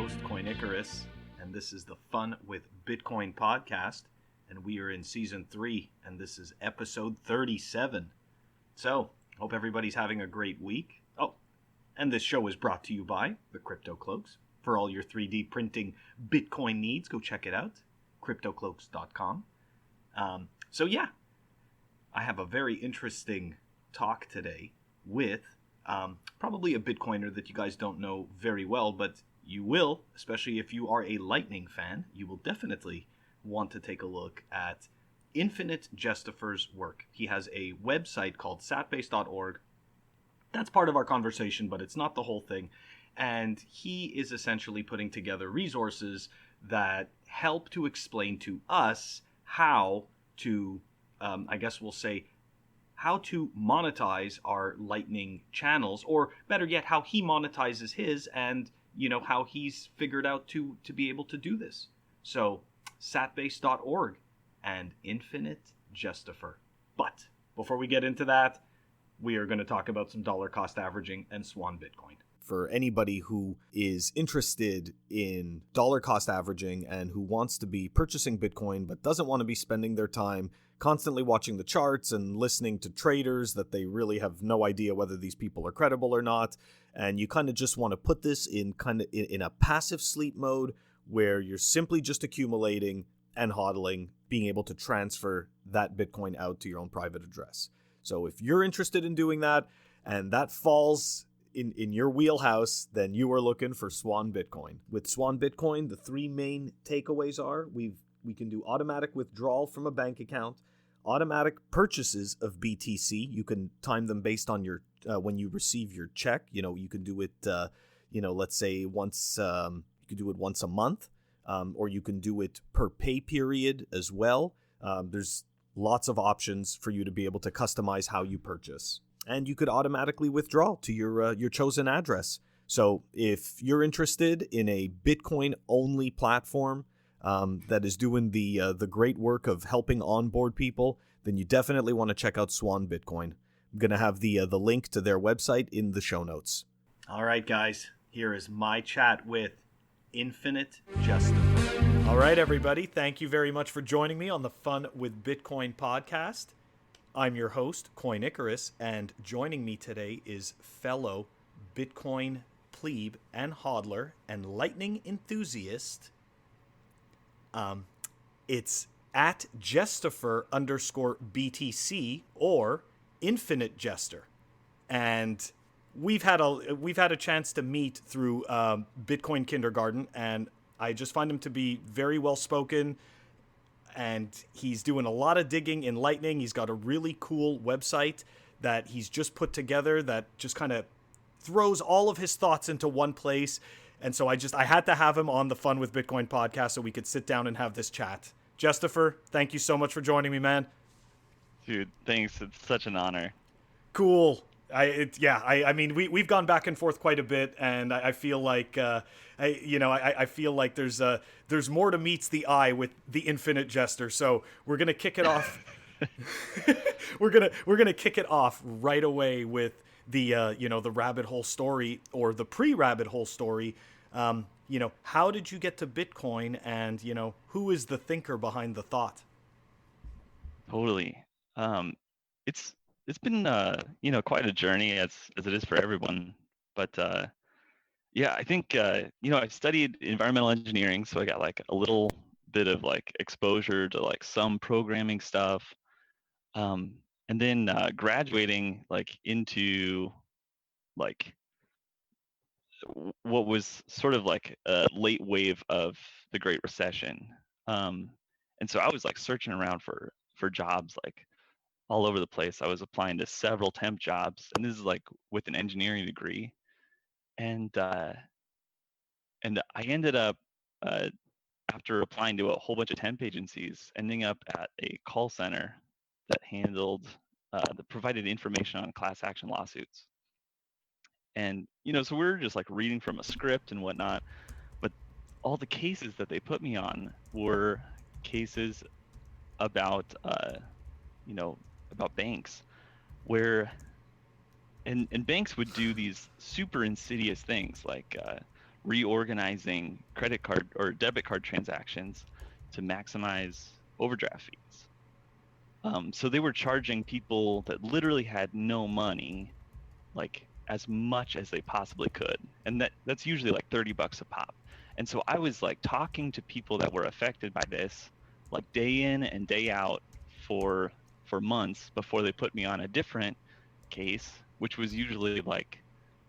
host, Coin Icarus, and this is the Fun with Bitcoin podcast, and we are in Season 3, and this is Episode 37. So, hope everybody's having a great week. Oh, and this show is brought to you by the Crypto-Cloaks. For all your 3D printing Bitcoin needs, go check it out, cryptocloaks.com. So yeah, I have a very interesting talk today with probably a Bitcoiner that you guys don't know very well, but you will, especially if you are a Lightning fan, you will definitely want to take a look at InfiniteJestopher's work. He has a website called satbase.org. That's part of our conversation, but it's not the whole thing. And he is essentially putting together resources that help to explain to us how to, I guess we'll say, how to monetize our Lightning channels, or better yet, how he monetizes his, and how he's figured out to be able to do this. So, satbase.org and InfiniteJestopher. But before we get into that, we are going to talk about some dollar cost averaging and Swan Bitcoin. For anybody who is interested in dollar cost averaging and who wants to be purchasing Bitcoin but doesn't want to be spending their time constantly watching the charts and listening to traders that they really have no idea whether these people are credible or not, and you kind of just want to put this in in a passive sleep mode where you're simply just accumulating and hodling, being able to transfer that Bitcoin out to your own private address. So if you're interested in doing that and that falls in your wheelhouse, then you are looking for Swan Bitcoin. With Swan Bitcoin, the three main takeaways are we can do automatic withdrawal from a bank account, automatic purchases of BTC. You can time them based on your when you receive your check. You can do it let's say once you can do it once a month, or you can do it per pay period as well. There's lots of options for you to be able to customize how you purchase. And you could automatically withdraw to your chosen address. So if you're interested in a Bitcoin-only platform that is doing the great work of helping onboard people, then you definitely want to check out Swan Bitcoin. I'm going to have the link to their website in the show notes. All right, guys. Here is my chat with InfiniteJestopher. All right, everybody. Thank you very much for joining me on the Fun with Bitcoin podcast. I'm your host, Coin Icarus, and joining me today is fellow Bitcoin plebe and hodler and lightning enthusiast. It's at Jestopher_BTC or Infinite Jester, and we've had a chance to meet through Bitcoin Kindergarten, and I just find him to be very well spoken. And he's doing a lot of digging in Lightning. He's got a really cool website that he's just put together that just kind of throws all of his thoughts into one place. And so I had to have him on the Fun with Bitcoin podcast so we could sit down and have this chat. Jestopher, thank you so much for joining me, man. Dude, thanks. It's such an honor. Cool. I mean, we've gone back and forth quite a bit, and I feel like I feel like there's more to meets the eye with the Infinite Jester. So we're gonna kick it off. we're gonna kick it off right away with the the rabbit hole story, or the pre-rabbit hole story. How did you get to Bitcoin, and who is the thinker behind the thought? Totally. It's been quite a journey as it is for everyone. But I think I studied environmental engineering, so I got like a little bit of like exposure to like some programming stuff. And then graduating like into like what was sort of like a late wave of the Great Recession. And so I was like searching around for jobs like all over the place. I was applying to several temp jobs, and this is like with an engineering degree. And I ended up, after applying to a whole bunch of temp agencies, ending up at a call center that that provided information on class action lawsuits. And, so we were just like reading from a script and whatnot, but all the cases that they put me on were cases about, about banks, and banks would do these super insidious things like reorganizing credit card or debit card transactions to maximize overdraft fees. So they were charging people that literally had no money, like as much as they possibly could, and that's usually like $30 a pop. And so I was like talking to people that were affected by this, like day in and day out for months before they put me on a different case, which was usually like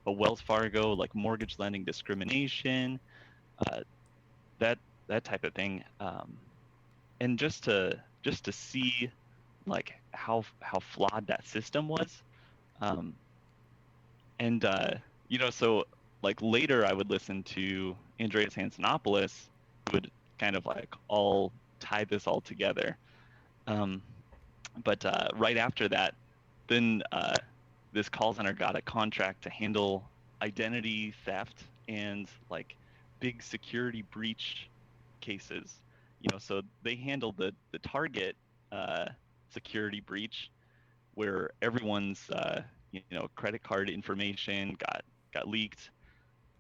a Wells Fargo, like mortgage lending discrimination, uh, that type of thing. And just to see like how flawed that system was. Um, and so like later I would listen to Andreas Antonopoulos, who would kind of like all tie this all together. But right after that, then this call center got a contract to handle identity theft and like big security breach cases. So they handled the Target security breach, where everyone's credit card information got leaked,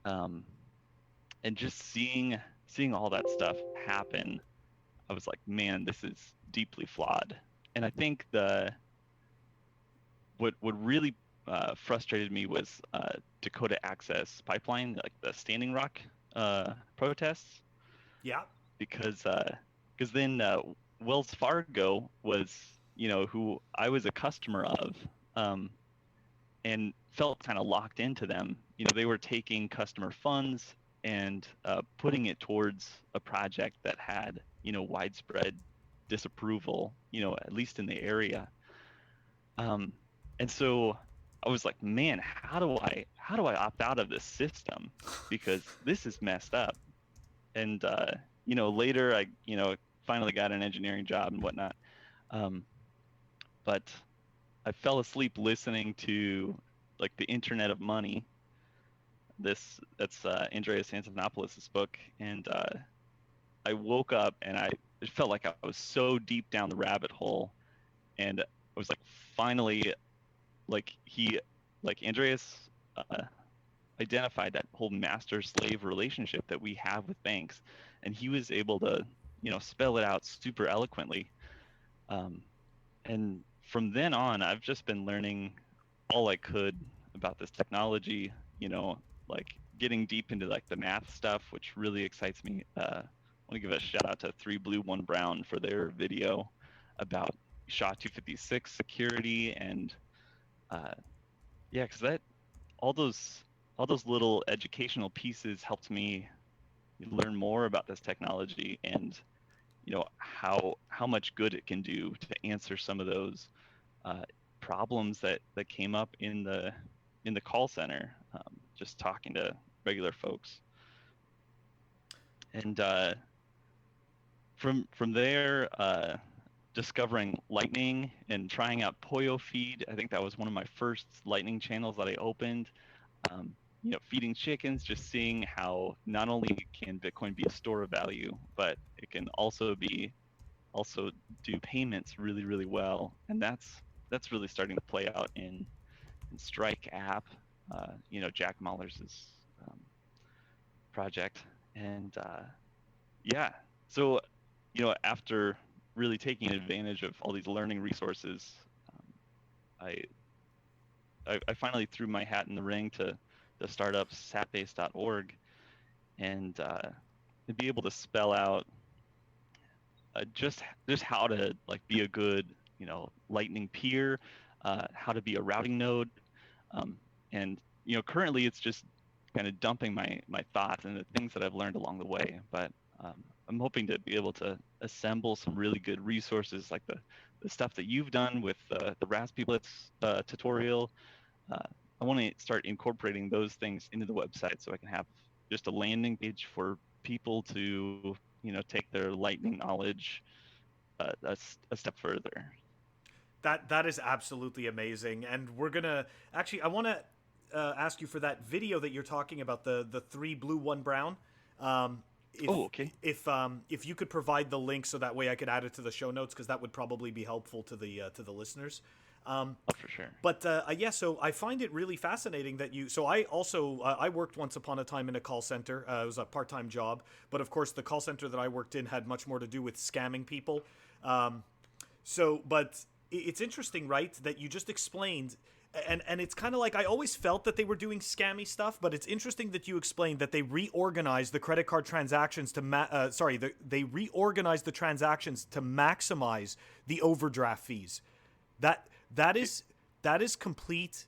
and just seeing all that stuff happen, I was like, man, this is deeply flawed. And I think what really frustrated me was Dakota Access Pipeline, like the Standing Rock protests. Yeah. Because then Wells Fargo was, who I was a customer of, and felt kind of locked into them. They were taking customer funds and putting it towards a project that had, widespread disapproval, at least in the area. And so I was like, man, how do I opt out of this system? Because this is messed up. And later I finally got an engineering job and whatnot. But I fell asleep listening to like the Internet of Money. That's Andreas Antonopoulos' book, and I woke up and it felt like I was so deep down the rabbit hole, and I was like, finally, like Andreas identified that whole master-slave relationship that we have with banks, and he was able to spell it out super eloquently. And from then on, I've just been learning all I could about this technology, like getting deep into like the math stuff, which really excites me. I want to give a shout out to 3 Blue 1 Brown for their video about SHA-256 security, and because all those little educational pieces helped me learn more about this technology, and how much good it can do to answer some of those problems that came up in the call center, just talking to regular folks. And from there, discovering Lightning and trying out Pollo feed. I think that was one of my first Lightning channels that I opened. Feeding chickens, just seeing how not only can Bitcoin be a store of value, but it can also do payments really, really well. And that's really starting to play out in Strike app, Jack Mahler's project. And so after really taking advantage of all these learning resources, I finally threw my hat in the ring to the startup satbase.org, and be able to spell out just how to like be a good Lightning peer, how to be a routing node, and currently it's just kind of dumping my thoughts and the things that I've learned along the way. But I'm hoping to be able to assemble some really good resources, like the stuff that you've done with the Raspberry Blitz tutorial. I want to start incorporating those things into the website, so I can have just a landing page for people to take their Lightning knowledge a step further. That is absolutely amazing, and we're gonna actually. I want to ask you for that video that you're talking about, the 3 Blue 1 Brown. Okay. If you could provide the link so that way I could add it to the show notes, because that would probably be helpful to the listeners. For sure. But yeah, so I find it really fascinating that you. So I also I worked once upon a time in a call center. It was a part-time job, but of course the call center that I worked in had much more to do with scamming people. But it's interesting, right, that you just explained. And it's kind of like I always felt that they were doing scammy stuff, but it's interesting that you explained that they reorganized the credit card transactions to they reorganized the transactions to maximize the overdraft fees. That is complete.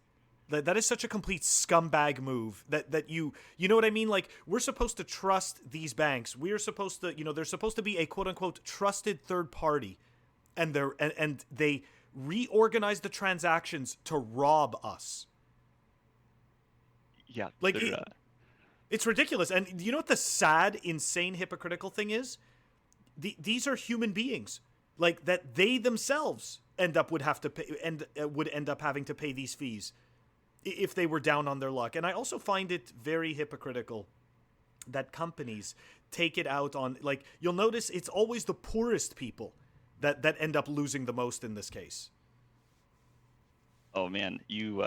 That is such a complete scumbag move that you know what I mean? Like, we're supposed to trust these banks. We are supposed to, they're supposed to be a quote unquote trusted third party, and they reorganize the transactions to rob us. Yeah, like it's ridiculous. And you know what the sad, insane, hypocritical thing is? These are human beings, like, that they themselves would end up having to pay these fees if they were down on their luck. And I also find it very hypocritical that companies take it out on, like, you'll notice it's always the poorest people that end up losing the most in this case. Oh man, you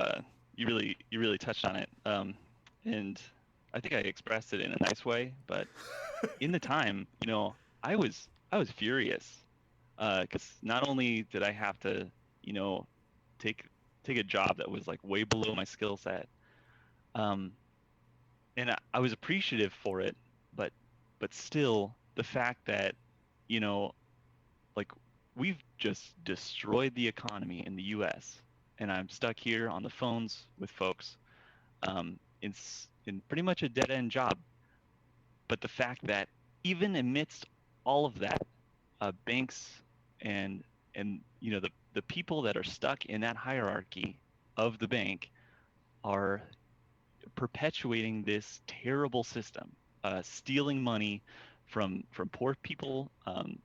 really touched on it, and I think I expressed it in a nice way. But in the time, I was furious, because not only did I have to, take a job that was like way below my skill set, and I was appreciative for it, but still, the fact that, like, we've just destroyed the economy in the U.S., and I'm stuck here on the phones with folks, in pretty much a dead-end job. But the fact that even amidst all of that, banks and the people that are stuck in that hierarchy of the bank are perpetuating this terrible system, stealing money from poor people,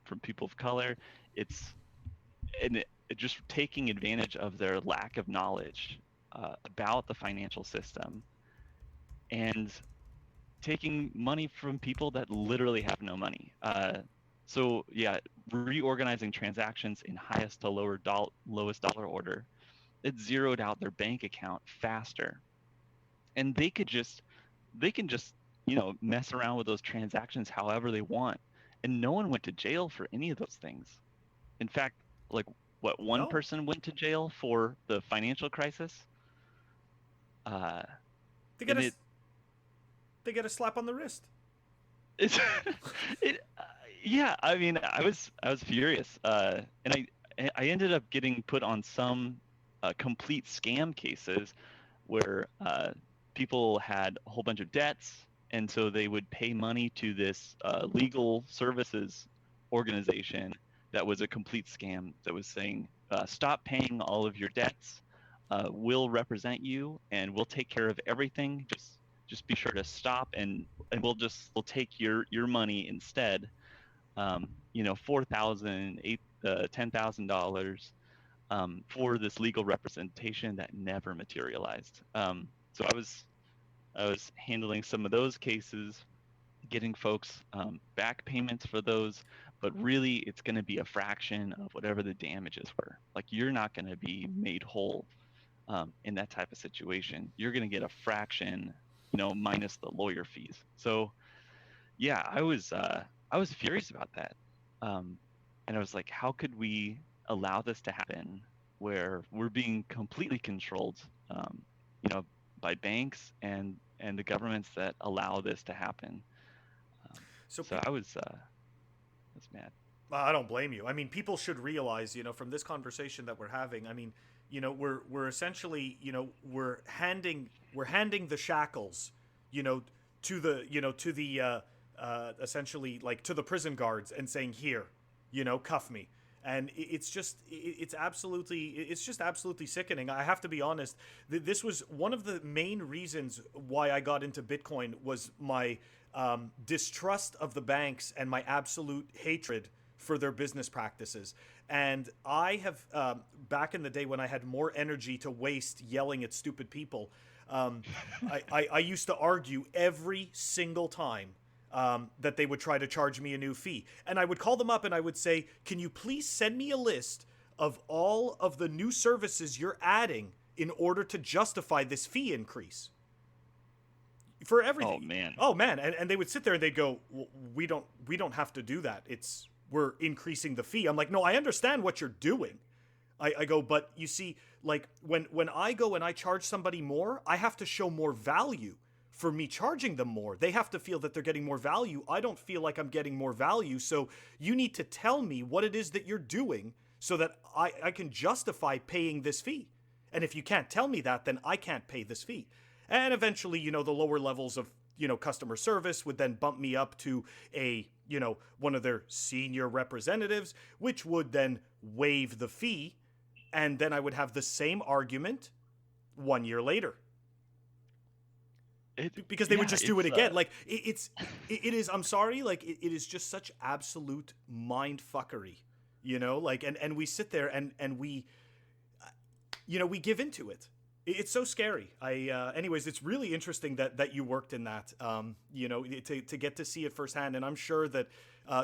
from people of color. It's just taking advantage of their lack of knowledge about the financial system, and taking money from people that literally have no money. So yeah, reorganizing transactions in highest to lowest dollar order, it zeroed out their bank account faster, and they can just mess around with those transactions however they want, and no one went to jail for any of those things. In fact, like, one No. person went to jail for the financial crisis. They get a slap on the wrist. Yeah, I mean, I was furious, and I ended up getting put on some complete scam cases where people had a whole bunch of debts, and so they would pay money to this legal services organization that was a complete scam, that was saying, stop paying all of your debts, we'll represent you and we'll take care of everything, just be sure to stop, and we'll take your money instead. $4,000, $10,000 for this legal representation that never materialized. So I was handling some of those cases, getting folks back payments for those, but really it's going to be a fraction of whatever the damages were. Like, you're not going to be made whole in that type of situation. You're going to get a fraction, minus the lawyer fees. So yeah, I was furious about that, and I was like, how could we allow this to happen, where we're being completely controlled, by banks and the governments that allow this to happen. So I was mad. I don't blame you. I mean, people should realize, from this conversation that we're having, I mean, we're essentially, we're handing the shackles, to the essentially, like, to the prison guards, and saying, here, cuff me. And it's just absolutely sickening. I have to be honest. This was one of the main reasons why I got into Bitcoin, was my distrust of the banks and my absolute hatred for their business practices. And I have, back in the day when I had more energy to waste yelling at stupid people, I used to argue every single time that they would try to charge me a new fee. And I would call them up and I would say, can you please send me a list of all of the new services you're adding in order to justify this fee increase for everything. Oh man. Oh man, and they would sit there and they'd go, well, we don't have to do that. We're increasing the fee. I'm like, no, I understand what you're doing. I go, but you see, like when I go and I charge somebody more, I have to show more value for me charging them more. They have to feel that they're getting more value. I don't feel like I'm getting more value. So you need to tell me what it is that you're doing so that I can justify paying this fee. And if you can't tell me that, then I can't pay this fee. And eventually, the lower levels of, customer service would then bump me up to one of their senior representatives, which would then waive the fee. And then I would have the same argument 1 year later. Because they would just do it again. Like it is, I'm sorry, like it is just such absolute mind fuckery, like, and we sit there and we, we give into it. It's so scary. Anyways, it's really interesting that you worked in that, to get to see it firsthand. And I'm sure that,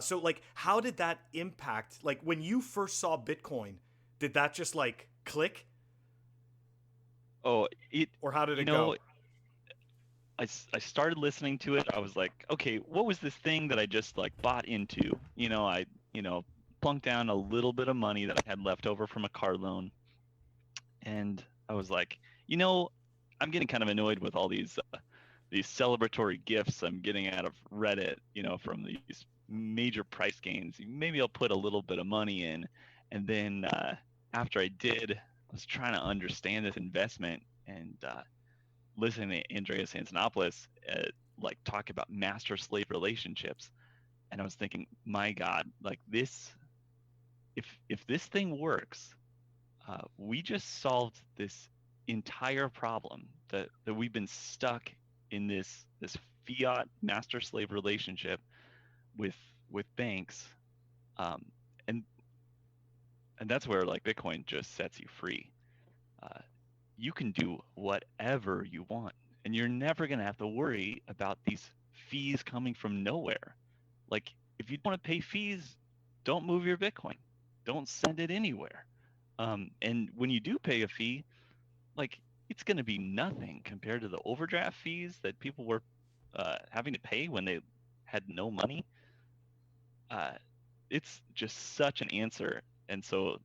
so like, how did that impact, like when you first saw Bitcoin, did that just like click? Or how did it go? I started listening to it. I was like, okay, what was this thing that I just like bought into? I plunked down a little bit of money that I had left over from a car loan. And I was like, I'm getting kind of annoyed with all these celebratory gifts I'm getting out of Reddit, from these major price gains. Maybe I'll put a little bit of money in. And then after I did, I was trying to understand this investment and listening to Andreas Antonopoulos like talk about master-slave relationships, and I was thinking, my God, like this, if this thing works, we just solved this entire problem that we've been stuck in this fiat master-slave relationship with banks, and that's where like Bitcoin just sets you free. You can do whatever you want, and you're never going to have to worry about these fees coming from nowhere. Like, if you don't want to pay fees, don't move your Bitcoin. Don't send it anywhere. And when you do pay a fee, like, it's going to be nothing compared to the overdraft fees that people were having to pay when they had no money. It's just such an answer. And so,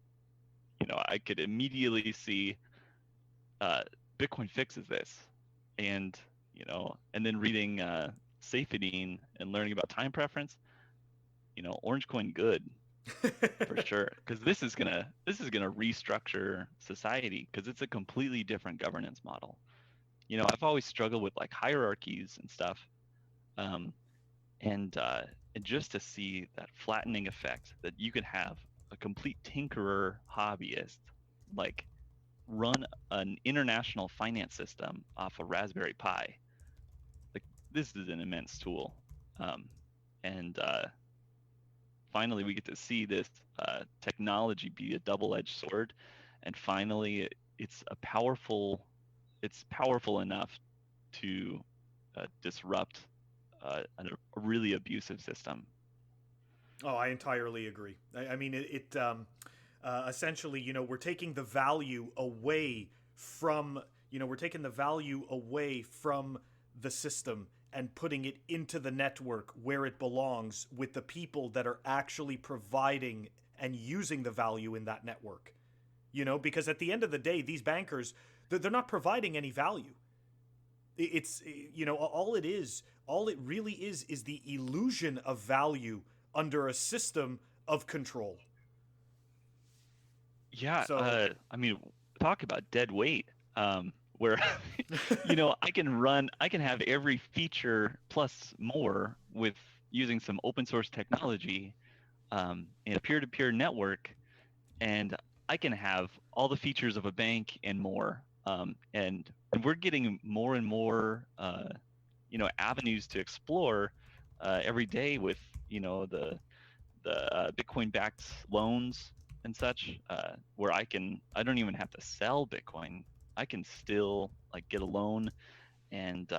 I could immediately see Bitcoin fixes this, and and then reading Safedine and learning about time preference, Orange Coin good for sure, because this is gonna restructure society, because it's a completely different governance model. I've always struggled with like hierarchies and stuff, and just to see that flattening effect, that you could have a complete tinkerer hobbyist like run an international finance system off a Raspberry Pi. Like, this is an immense tool, and finally we get to see this technology be a double-edged sword, and finally it's powerful enough to disrupt a really abusive system. Oh, I entirely agree. I mean, essentially, we're taking the value away from, the system and putting it into the network where it belongs, with the people that are actually providing and using the value in that network. Because at the end of the day, these bankers, they're not providing any value. It's, all it really is the illusion of value under a system of control. Yeah, So, I mean, talk about dead weight, where I can have every feature plus more with using some open source technology in a peer-to-peer network, and I can have all the features of a bank and more. And we're getting more and more avenues to explore every day with the Bitcoin-backed loans and such, where I don't even have to sell Bitcoin. I can still like get a loan and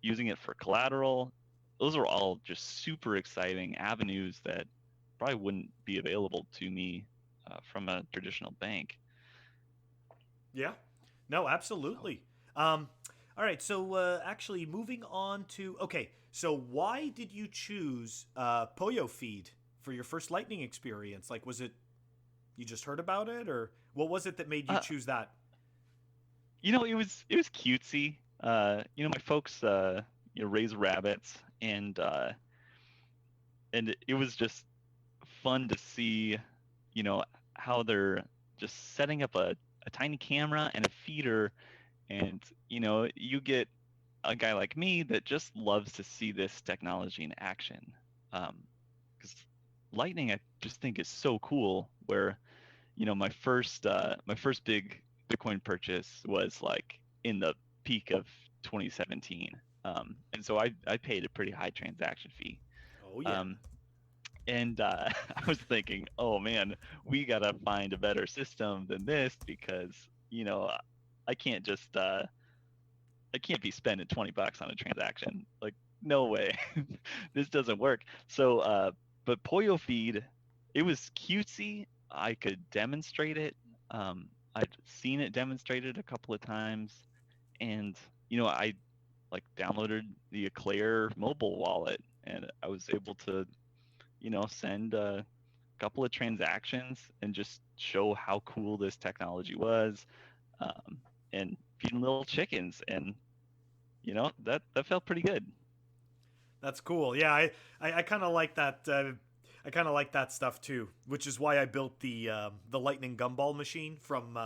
using it for collateral. Those are all just super exciting avenues that probably wouldn't be available to me from a traditional bank. Yeah. No, absolutely. All right. So actually, moving on to So why did you choose Pollo feed for your first Lightning experience? Like, was it you just heard about it, or what was it that made you Uh, choose that? it was cutesy. My folks raise rabbits, and it was just fun to see, you know, how they're just setting up a tiny camera and a feeder, and you get a guy like me that just loves to see this technology in action. Because Lightning, I just think is so cool. Where my first big Bitcoin purchase was like in the peak of 2017, and so I paid a pretty high transaction fee. Oh yeah. Um, and I was thinking, oh man, we gotta find a better system than this because I can't just I can't be spending $20 on a transaction. Like, no way, this doesn't work. So, but Pollo Feed, it was cutesy. I could demonstrate it. I'd seen it demonstrated a couple of times, and I like downloaded the Eclair mobile wallet, and I was able to send a couple of transactions and just show how cool this technology was, um, and feeding little chickens, and that felt pretty good. That's cool. Yeah, I kind of like that. I kind of like that stuff too, which is why I built the Lightning Gumball machine from.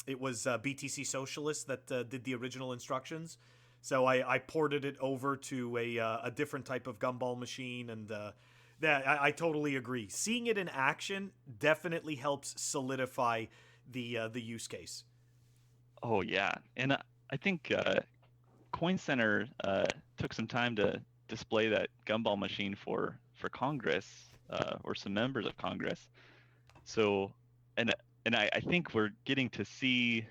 It was BTC Socialist that did the original instructions, so I ported it over to a different type of gumball machine, and that I totally agree. Seeing it in action definitely helps solidify the use case. Oh yeah, and I think Coin Center took some time to display that gumball machine for Congress, or some members of Congress. So, and I think we're getting to see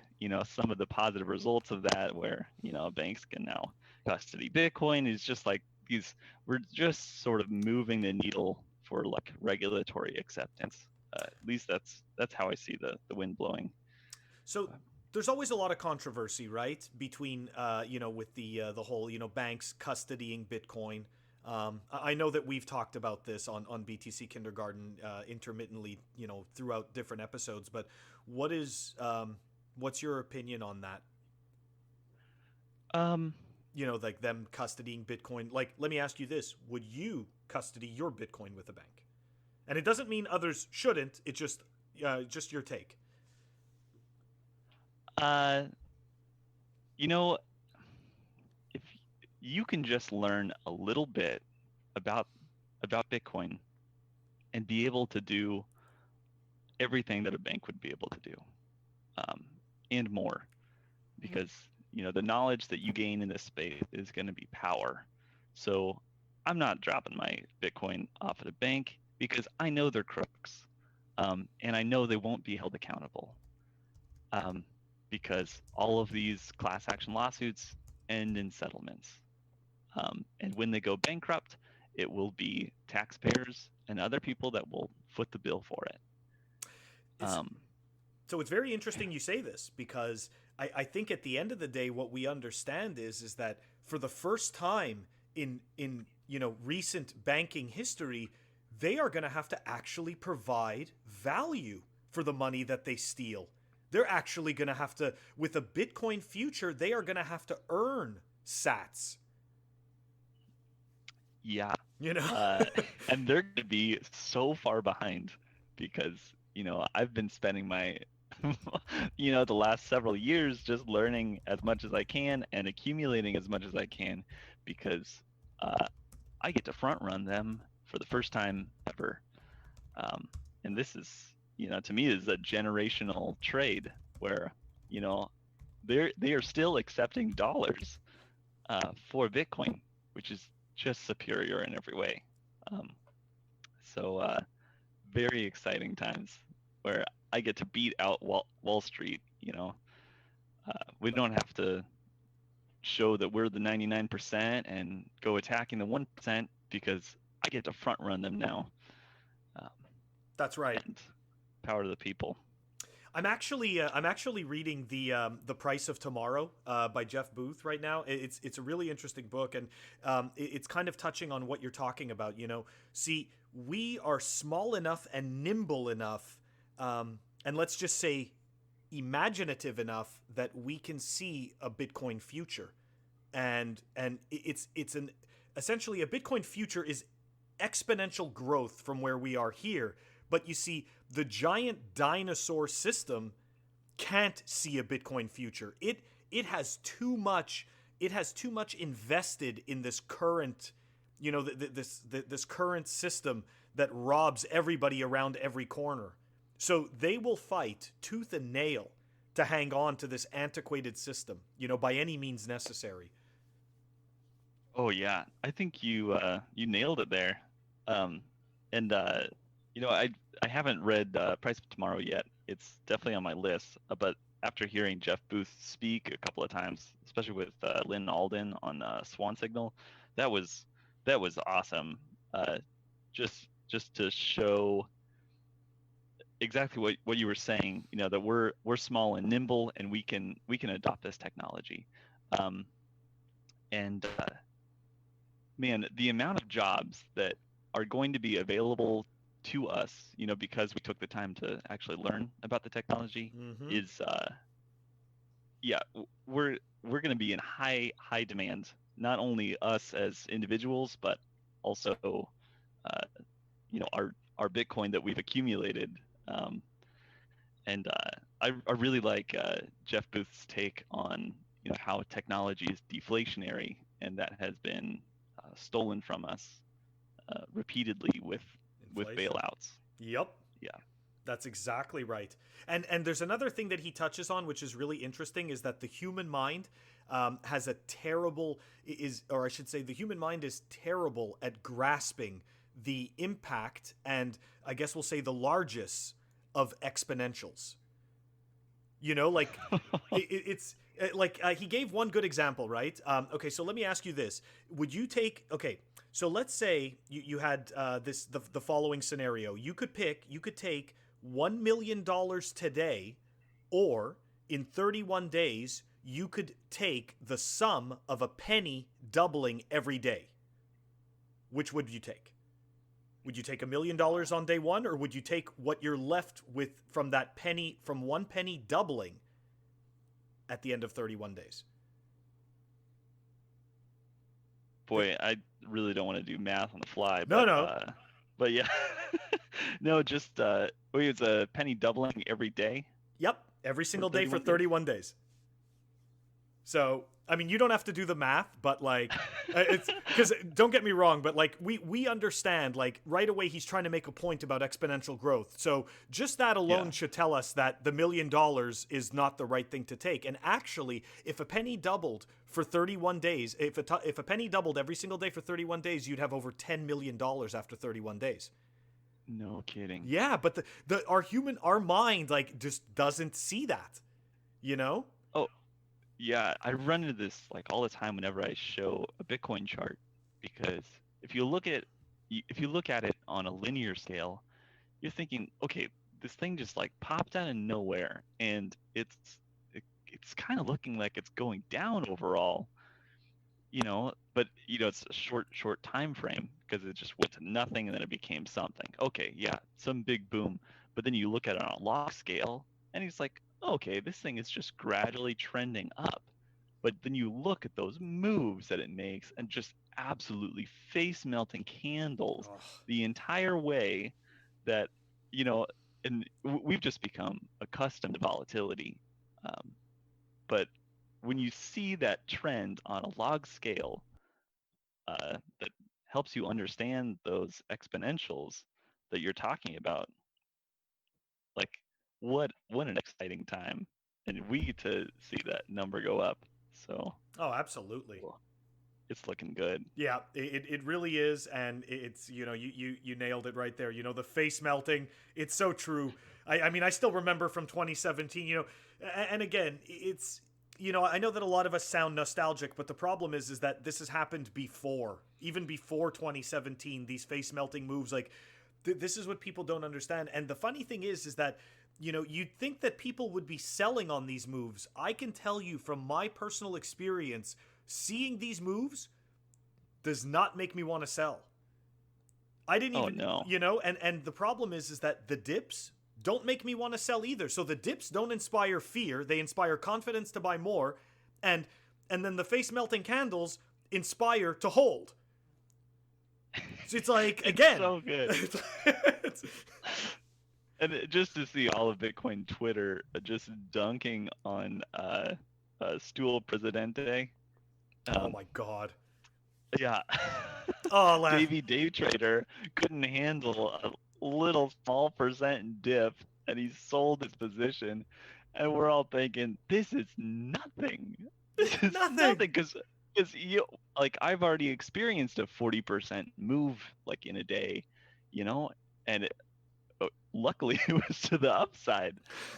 some of the positive results of that, where banks can now custody Bitcoin. Is just like these. We're just sort of moving the needle for like regulatory acceptance. At least that's how I see the wind blowing. So there's always a lot of controversy, right, between with the whole banks custodying Bitcoin. I know that we've talked about this on BTC Kindergarten intermittently, throughout different episodes. But what's your opinion on that? Um, Like them custodying Bitcoin. Like, let me ask you this: would you custody your Bitcoin with a bank? And it doesn't mean others shouldn't. It's just your take. uh, you know, if you can just learn a little bit about Bitcoin and be able to do everything that a bank would be able to do, um, and more, because the knowledge that you gain in this space is going to be power. So I'm not dropping my Bitcoin off at a bank because I know they're crooks, and I know they won't be held accountable, um, because all of these class action lawsuits end in settlements. And when they go bankrupt, it will be taxpayers and other people that will foot the bill for it. It's So it's very interesting you say this, because I think at the end of the day, what we understand is that for the first time in recent banking history, they are going to have to actually provide value for the money that they steal. They're actually going to have to, with a Bitcoin future, they are going to have to earn sats. Yeah. You know? And they're going to be so far behind because, I've been spending my, the last several years just learning as much as I can and accumulating as much as I can, because I get to front run them for the first time ever. And this is, to me, is a generational trade where, they are still accepting dollars for Bitcoin, which is just superior in every way. So very exciting times where I get to beat out Wall Street. We don't have to show that we're the 99% and go attacking the 1% because I get to front run them now. Um, That's right. and Power to the people. I'm actually reading the Price of Tomorrow by Jeff Booth right now. It's a really interesting book, and it's kind of touching on what you're talking about. See, we are small enough and nimble enough, and let's just say imaginative enough that we can see a Bitcoin future, and it's essentially a Bitcoin future is exponential growth from where we are here. But you see, the giant dinosaur system can't see a Bitcoin future. It has too much. It has too much invested in this current, this current system that robs everybody around every corner. So they will fight tooth and nail to hang on to this antiquated system, by any means necessary. Oh yeah, I think you nailed it there. And I haven't read Price of Tomorrow yet. It's definitely on my list. But after hearing Jeff Booth speak a couple of times, especially with Lynn Alden on Swan Signal, that was awesome. Just to show exactly what you were saying. That we're small and nimble, and we can adopt this technology. Man, the amount of jobs that are going to be available to us, because we took the time to actually learn about the technology, is we're going to be in high demand. Not only us as individuals, but also our Bitcoin that we've accumulated. And I really like Jeff Booth's take on how technology is deflationary, and that has been stolen from us repeatedly with bailouts. Yep. Yeah. That's exactly right. And there's another thing that he touches on, which is really interesting, is that the human mind has a terrible the human mind is terrible at grasping the impact and I guess we'll say the largesse of exponentials. It's like he gave one good example, right? Okay, so let me ask you this: would you take? Okay, so let's say you had the following scenario. You could take $1 million today, or in 31 days you could take the sum of a penny doubling every day. Which would you take? Would you take $1 million on day one, or would you take what you're left with from that penny, from one penny doubling at the end of 31 days? Boy, I really don't want to do math on the fly. No. But yeah, no, just it's a penny doubling every day. Yep, every single day for 31 days. So, I mean, you don't have to do the math, but like, it's because don't get me wrong, but like we understand, like right away he's trying to make a point about exponential growth. So just that alone should tell us that the $1 million is not the right thing to take. And actually, if a penny doubled for 31 days, if a penny doubled every single day for 31 days, you'd have over $10 million after 31 days. No kidding. Yeah, but our mind like just doesn't see that, Oh. Yeah, I run into this like all the time whenever I show a Bitcoin chart, because if you look at it on a linear scale, you're thinking, okay, this thing just like popped out of nowhere, and it's kind of looking like it's going down overall, but it's a short time frame because it just went to nothing and then it became something. Okay, yeah, some big boom, but then you look at it on a log scale, and it's like, okay, this thing is just gradually trending up. But then you look at those moves that it makes and just absolutely face melting candles the entire way that, and we've just become accustomed to volatility. But when you see that trend on a log scale, that helps you understand those exponentials that you're talking about, like, what an exciting time, and we get to see that number go up. So absolutely, it's looking good. Yeah, it really is, and it's you nailed it right there. The face melting, it's so true. I mean, I still remember from 2017. And again, it's I know that a lot of us sound nostalgic, but the problem is that this has happened before, even before 2017. These face melting moves, like This is what people don't understand. And the funny thing is that, you'd think that people would be selling on these moves. I can tell you from my personal experience, seeing these moves does not make me want to sell. I didn't even, no. And the problem is that the dips don't make me want to sell either. So the dips don't inspire fear. They inspire confidence to buy more. And then the face melting candles inspire to hold. So it's like, again. So good. And just to see all of Bitcoin Twitter just dunking on Stool Presidente. Oh my God. Yeah. Oh, Davey Day Trader couldn't handle a little small percent dip, and he sold his position. And we're all thinking, this is nothing. This is nothing. Because I've already experienced a 40% move like in a day, and luckily it was to the upside.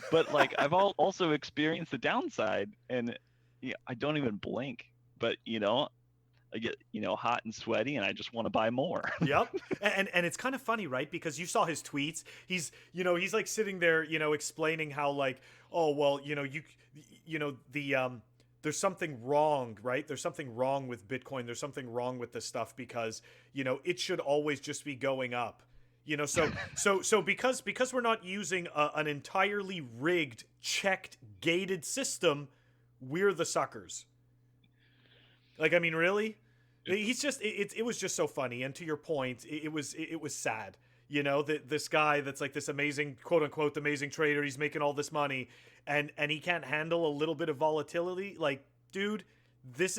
But like I've also experienced the downside, and I don't even blink. But I get hot and sweaty, and I just want to buy more. Yep. And it's kind of funny, right? Because you saw his tweets. He's like sitting there, explaining how like, oh well, there's something wrong, right? There's something wrong with Bitcoin. There's something wrong with this stuff because it should always just be going up. So because we're not using an entirely rigged, checked, gated system, we're the suckers. Like, I mean, really? He's just it was just so funny, and to your point, it was sad. This guy that's like this amazing, quote unquote amazing trader, he's making all this money, and he can't handle a little bit of volatility. Like, dude, this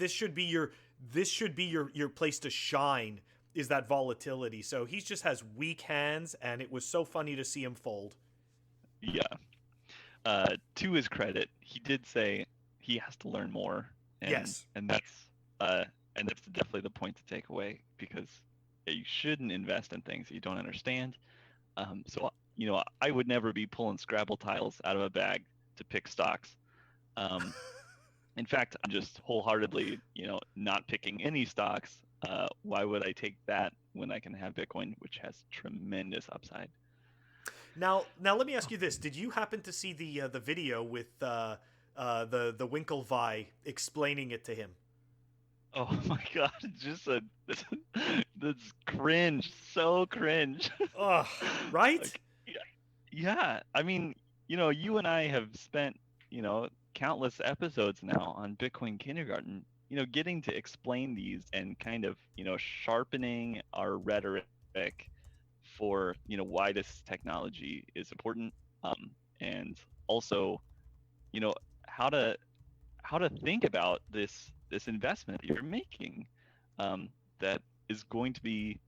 should be your place to shine, is that volatility. So he just has weak hands, and it was so funny to see him fold. Yeah. To his credit, he did say he has to learn more. Yes. And that's definitely the point to take away, because you shouldn't invest in things that you don't understand. So I would never be pulling Scrabble tiles out of a bag to pick stocks. In fact, I'm just wholeheartedly, not picking any stocks. Why would I take that when I can have Bitcoin, which has tremendous upside? Now let me ask you this: did you happen to see the video with the Winklevi explaining it to him? Oh my God! That's cringe, so cringe. Ugh, right? Like, yeah. I mean, you and I have spent, countless episodes now on Bitcoin Kindergarten, getting to explain these and kind of, sharpening our rhetoric for, why this technology is important, and also, how to think about this investment that you're making, that is going to be,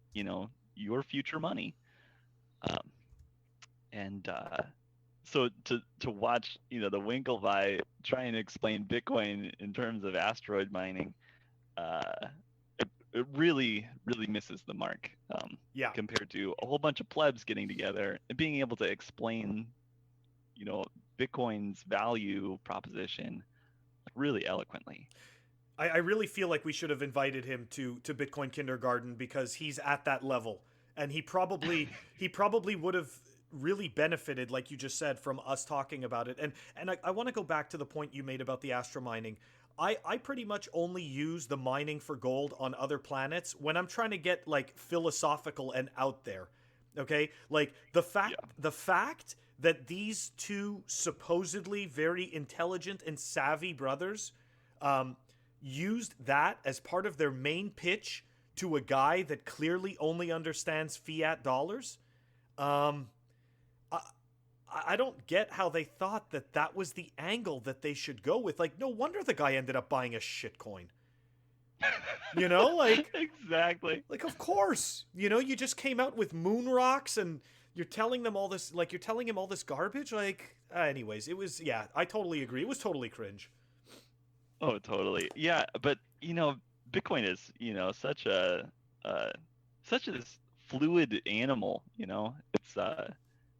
your future money. So to watch, the Winklevi try and explain Bitcoin in terms of asteroid mining, it really, really misses the mark. Compared to a whole bunch of plebs getting together and being able to explain, Bitcoin's value proposition really eloquently. I really feel like we should have invited him to Bitcoin Kindergarten, because he's at that level, and he probably would have really benefited, like you just said, from us talking about it. And I want to go back to the point you made about the astro mining. I pretty much only use the mining for gold on other planets when I'm trying to get like philosophical and out there. Okay? Like the fact that these two supposedly very intelligent and savvy brothers used that as part of their main pitch to a guy that clearly only understands fiat dollars. I don't get how they thought that was the angle that they should go with. Like, no wonder the guy ended up buying a shit coin. Like exactly. Like, of course, you just came out with moon rocks and you're telling them all this, like you're telling him all this garbage. Like, anyways, it was, I totally agree. It was totally cringe. Oh, totally. Yeah. But, Bitcoin is, such a fluid animal,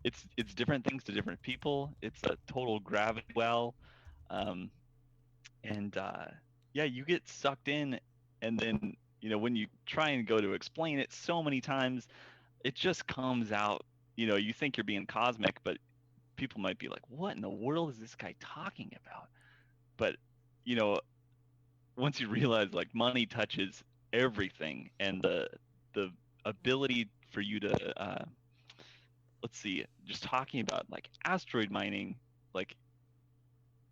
it's different things to different people. It's a total gravity well. You get sucked in, and then, when you try and go to explain it so many times, it just comes out, you think you're being cosmic, but people might be like, what in the world is this guy talking about? But, you know, once you realize like money touches everything, and the ability for you to let's see, just talking about like asteroid mining, like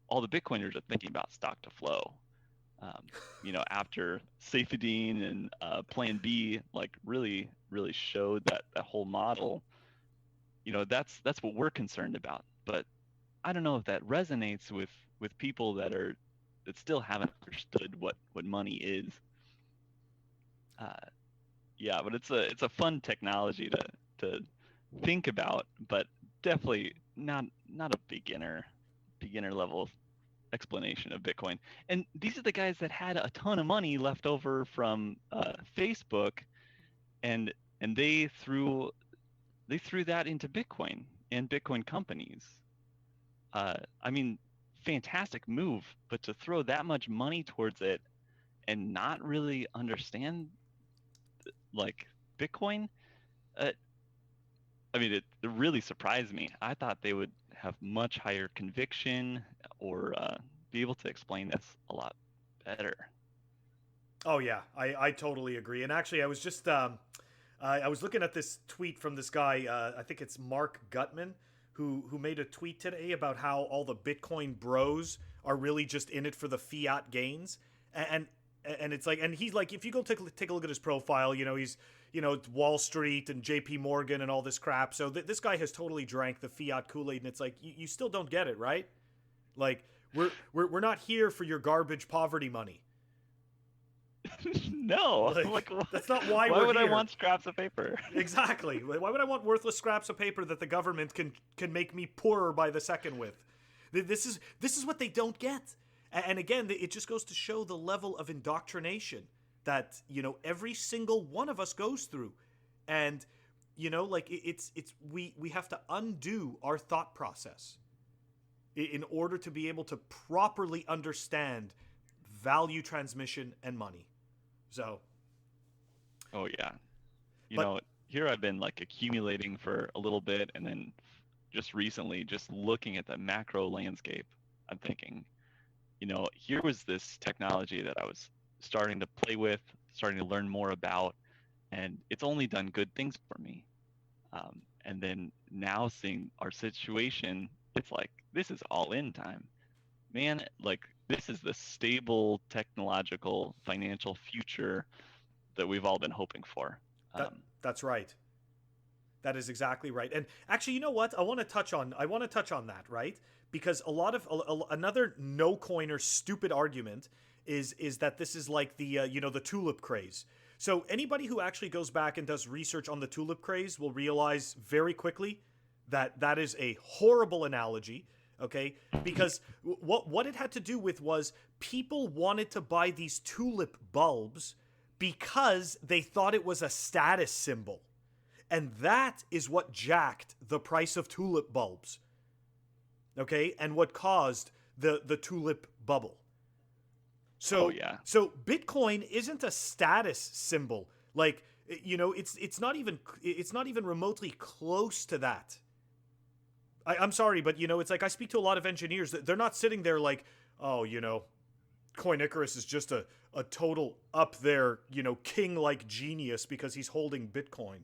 all the Bitcoiners are thinking about stock to flow. After Safedine and Plan B, like really showed that whole model. That's what we're concerned about. But I don't know if that resonates with people that still haven't understood what money is. Yeah, but it's a fun technology to think about, but definitely not a beginner level explanation of Bitcoin. And these are the guys that had a ton of money left over from Facebook, and they threw that into Bitcoin and Bitcoin companies. I mean, fantastic move, but to throw that much money towards it and not really understand like Bitcoin, uh, I mean, it really surprised me. I thought they would have much higher conviction, or be able to explain this a lot better. Oh yeah, I totally agree. And actually, I was just I was looking at this tweet from this guy. I think it's Mark Gutman, who made a tweet today about how all the Bitcoin bros are really just in it for the fiat gains. And it's like, and he's like, if you go take a look at his profile, he's Wall Street and J.P. Morgan and all this crap. So this guy has totally drank the fiat Kool-Aid, and it's like you still don't get it, right? Like we're not here for your garbage poverty money. No, like that's not why we're here. Why would I want scraps of paper? Exactly. Why would I want worthless scraps of paper that the government can make me poorer by the second with? This is what they don't get. And again, it just goes to show the level of indoctrination that every single one of us goes through. And like we have to undo our thought process in order to be able to properly understand value transmission and money. So, oh yeah, here I've been like accumulating for a little bit, and then just recently, just looking at the macro landscape, I'm thinking, here was this technology that I was starting to play with, starting to learn more about, and it's only done good things for me. And then now seeing our situation, it's like, this is all in time, man. Like, this is the stable technological financial future that we've all been hoping for. That's right. That is exactly right. And actually, you know what? I want to touch on that, right? Because another no coiner stupid argument is that this is like the the tulip craze. So anybody who actually goes back and does research on the tulip craze will realize very quickly that is a horrible analogy. Okay, because what it had to do with was people wanted to buy these tulip bulbs because they thought it was a status symbol. And that is what jacked the price of tulip bulbs. Okay, and what caused the tulip bubble. So, so Bitcoin isn't a status symbol. Like, it's not even remotely close to that. I'm sorry, but it's like I speak to a lot of engineers that they're not sitting there like, oh, Coin Icarus is just a total up there, king-like genius because he's holding Bitcoin.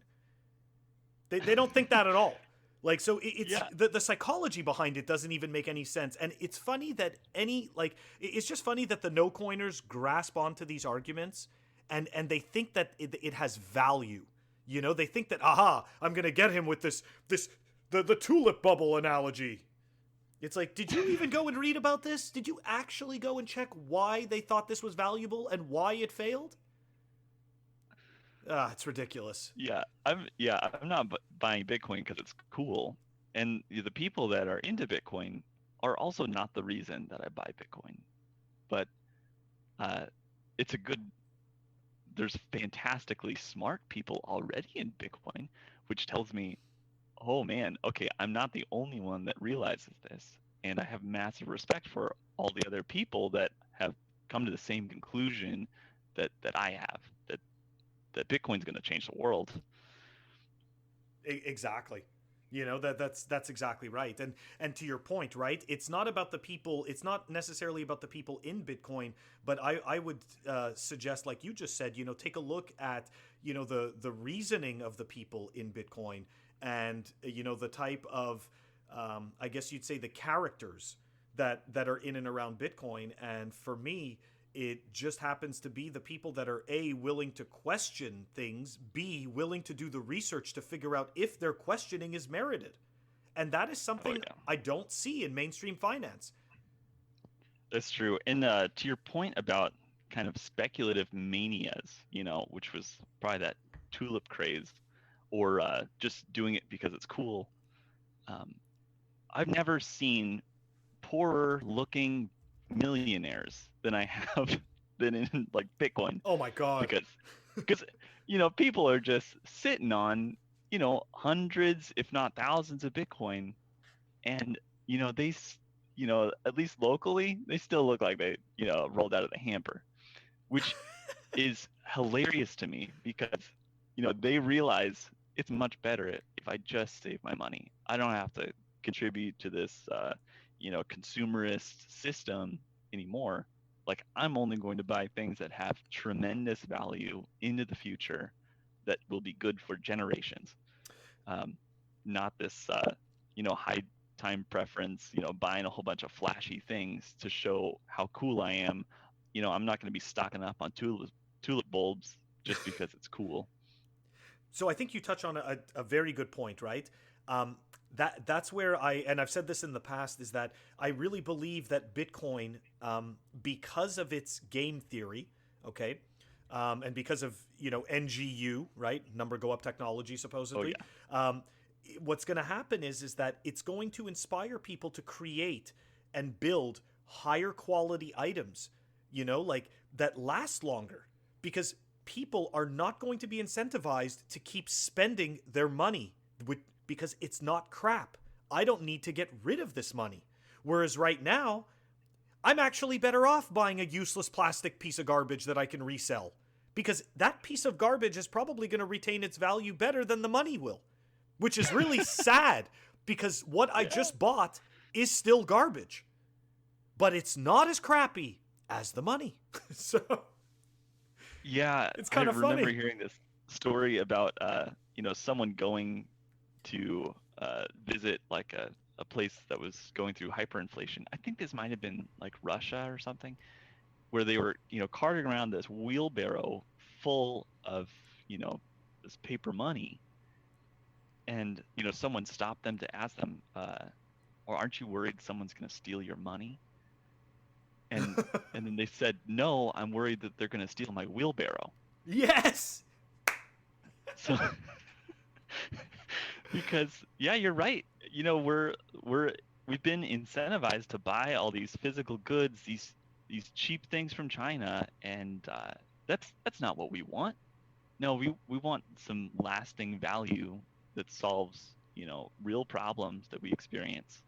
They don't think that at all. Like, so it's the psychology behind it doesn't even make any sense. And it's funny that it's just funny that the no coiners grasp onto these arguments and they think that it has value. They think that, aha, I'm going to get him with the tulip bubble analogy. It's like, did you even go and read about this? Did you actually go and check why they thought this was valuable and why it failed? It's ridiculous. I'm not buying Bitcoin because it's cool, and the people that are into Bitcoin are also not the reason that I buy Bitcoin. But there's fantastically smart people already in Bitcoin, which tells me, oh man, okay, I'm not the only one that realizes this, and I have massive respect for all the other people that have come to the same conclusion that I have, that Bitcoin's going to change the world. Exactly. That's exactly right. And to your point, right? It's not about the people. It's not necessarily about the people in Bitcoin, but I would suggest, like you just said, take a look at the reasoning of the people in Bitcoin, and the type of I guess you'd say the characters that are in and around Bitcoin. And for me, it just happens to be the people that are A, willing to question things, B, willing to do the research to figure out if their questioning is merited. And that is something I don't see in mainstream finance. That's true. And to your point about kind of speculative manias, which was probably that tulip craze, or just doing it because it's cool. I've never seen poorer looking millionaires than I have been in like Bitcoin. Oh my God. Because people are just sitting on, hundreds, if not thousands of Bitcoin. And, they, at least locally, they still look like they, rolled out of the hamper, which is hilarious to me because, they realize it's much better if I just save my money. I don't have to contribute to this, consumerist system anymore. Like, I'm only going to buy things that have tremendous value into the future that will be good for generations. Not this, high time preference, buying a whole bunch of flashy things to show how cool I am. I'm not going to be stocking up on tulip bulbs just because it's cool. So I think you touch on a very good point, right? That's where and I've said this in the past, is that I really believe that Bitcoin, because of its game theory, okay, and because of NGU, right, number go up technology, supposedly. Oh, yeah. What's going to happen is that it's going to inspire people to create and build higher quality items, like that last longer, because people are not going to be incentivized to keep spending their money because it's not crap. I don't need to get rid of this money. Whereas right now, I'm actually better off buying a useless plastic piece of garbage that I can resell, because that piece of garbage is probably going to retain its value better than the money will, which is really sad, because what I just bought is still garbage, but it's not as crappy as the money. So yeah, it's kind of funny. I remember hearing this story about someone going to visit like a place that was going through hyperinflation. I think this might have been like Russia or something, where they were carting around this wheelbarrow full of this paper money, and someone stopped them to ask them, or aren't you worried someone's going to steal your money? And then they said, no, I'm worried that they're going to steal my wheelbarrow. Yes. So because you're right. We've been incentivized to buy all these physical goods, these cheap things from China, and that's not what we want. No, we want some lasting value that solves real problems that we experience.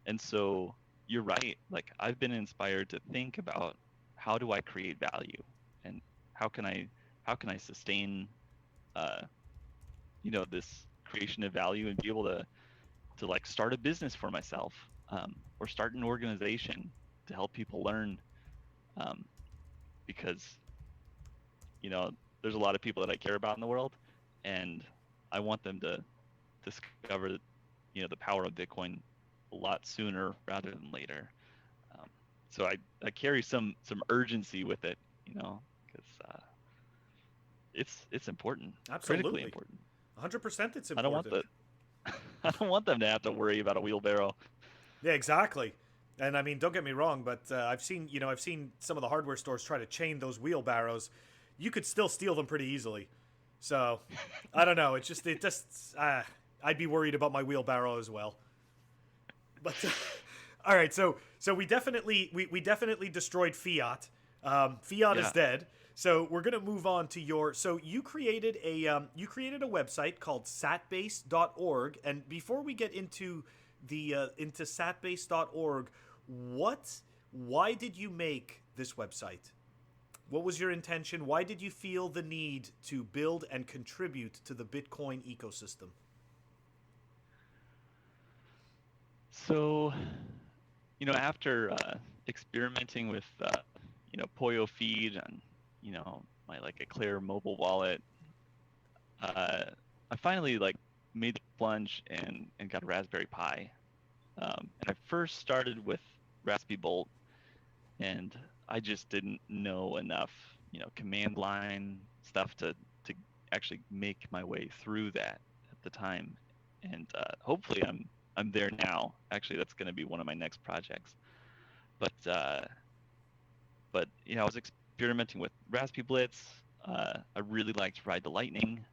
And so you're right. Like, I've been inspired to think about, how do I create value, and how can I sustain this creation of value, and be able to like start a business for myself, or start an organization to help people learn, because there's a lot of people that I care about in the world, and I want them to discover the power of Bitcoin a lot sooner rather than later. So I carry some urgency with it, because it's important. Absolutely. Critically important. 100% it's important. I don't want them to have to worry about a wheelbarrow. Yeah, exactly. And I mean, don't get me wrong, but I've seen some of the hardware stores try to chain those wheelbarrows. You could still steal them pretty easily. So I don't know. I'd be worried about my wheelbarrow as well. But all right, so we definitely destroyed fiat. Fiat is dead. So we're gonna move on to so you created a website called satbase.org, and before we get into into satbase.org, why did you make this website? What was your intention? Why did you feel the need to build and contribute to the Bitcoin ecosystem? So, after experimenting with, Pollo feed and, my like Eclair mobile wallet, I finally like made the plunge and got a Raspberry Pi. And I first started with Raspberry Bolt, and I just didn't know enough, command line stuff to actually make my way through that at the time. And hopefully I'm there now. Actually, that's going to be one of my next projects. But I was experimenting with Raspberry Blitz. I really liked Ride the Lightning,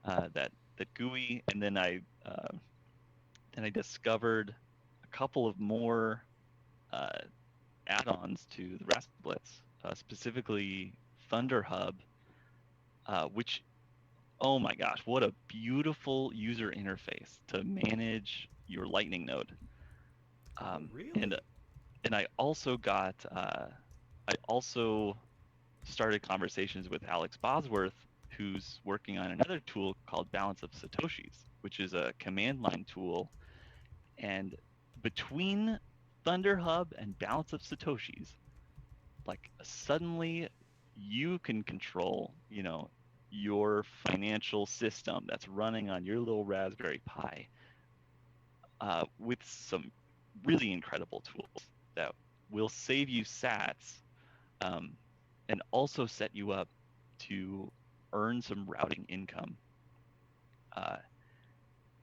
that GUI, and then I discovered a couple of more uh, add-ons to the Raspberry Blitz, specifically Thunderhub, which, oh my gosh, what a beautiful user interface to manage your Lightning node. Really? And I also started conversations with Alex Bosworth, who's working on another tool called Balance of Satoshis, which is a command line tool. And between Thunderhub and Balance of Satoshis, like suddenly you can control, your financial system that's running on your little Raspberry Pi, with some really incredible tools that will save you sats, and also set you up to earn some routing income.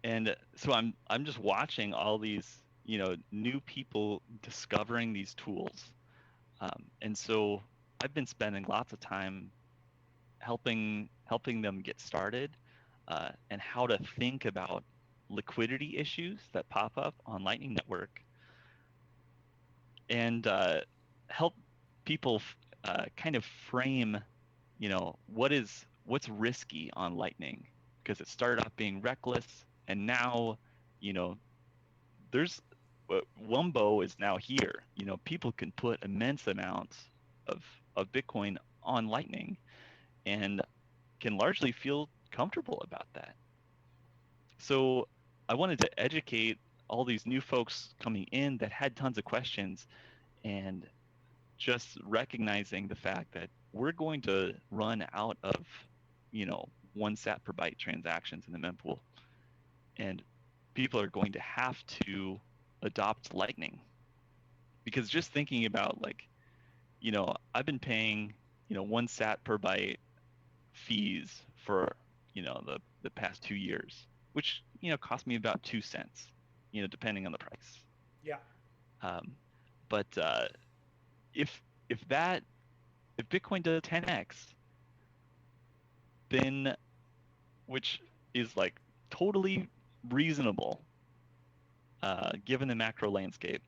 And so I'm just watching all these, new people discovering these tools. And so I've been spending lots of time helping them get started, and how to think about liquidity issues that pop up on Lightning Network, and help people kind of frame, what's risky on Lightning, because it started off being reckless, and now, there's Wumbo is now here. People can put immense amounts of Bitcoin on Lightning and can largely feel comfortable about that. So I wanted to educate all these new folks coming in that had tons of questions, and just recognizing the fact that we're going to run out of, 1 sat per byte transactions in the mempool, and people are going to have to adopt Lightning. Because just thinking about, like, I've been paying, 1 sat per byte fees for, the past 2 years, which, cost me about 2 cents, depending on the price. Yeah. But if Bitcoin does 10x, then, which is like totally reasonable, given the macro landscape,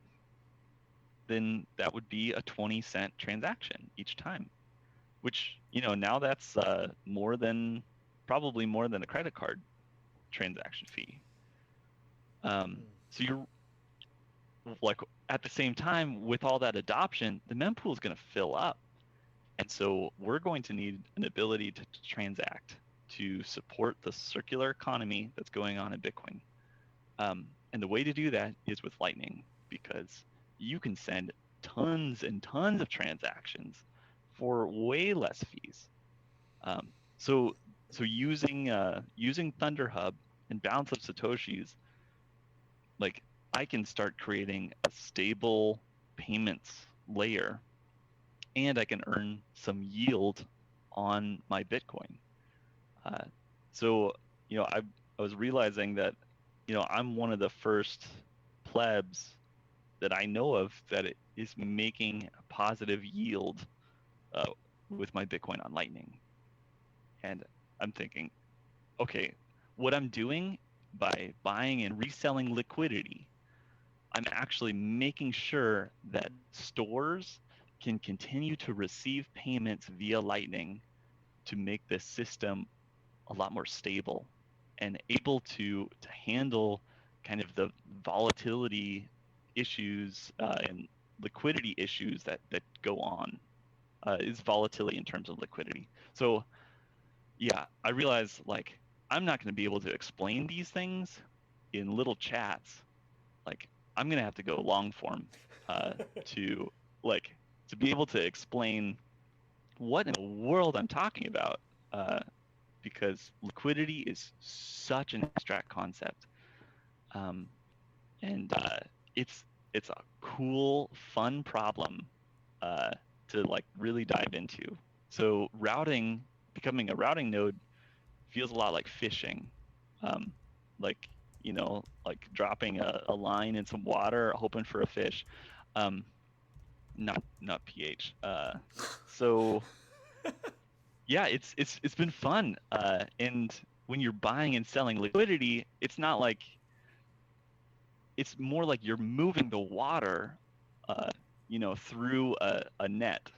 then that would be a 20-cent transaction each time, which, now that's probably more than a credit card transaction fee. So you're like, at the same time, with all that adoption, the mempool is going to fill up. And so we're going to need an ability to transact to support the circular economy that's going on in Bitcoin. And the way to do that is with Lightning, because you can send tons and tons of transactions for way less fees. So using Thunderhub and Balance of Satoshis, like, I can start creating a stable payments layer, and I can earn some yield on my Bitcoin. So I was realizing that, I'm one of the first plebs that I know of that is making a positive yield with my Bitcoin on Lightning. And I'm thinking, okay, what I'm doing by buying and reselling liquidity, I'm actually making sure that stores can continue to receive payments via Lightning to make this system a lot more stable and able to handle kind of the volatility issues and liquidity issues that go on is volatility in terms of liquidity. So yeah, I realize like I'm not going to be able to explain these things in little chats. Like I'm going to have to go long form to like to be able to explain what in the world I'm talking about, because liquidity is such an abstract concept, um, and it's a cool, fun problem to like really dive into. So becoming a routing node feels a lot like fishing, um, like like dropping a line in some water, hoping for a fish. Um, not pH. So yeah, it's been fun. And when you're buying and selling liquidity, it's not like it's more like you're moving the water, uh, through a net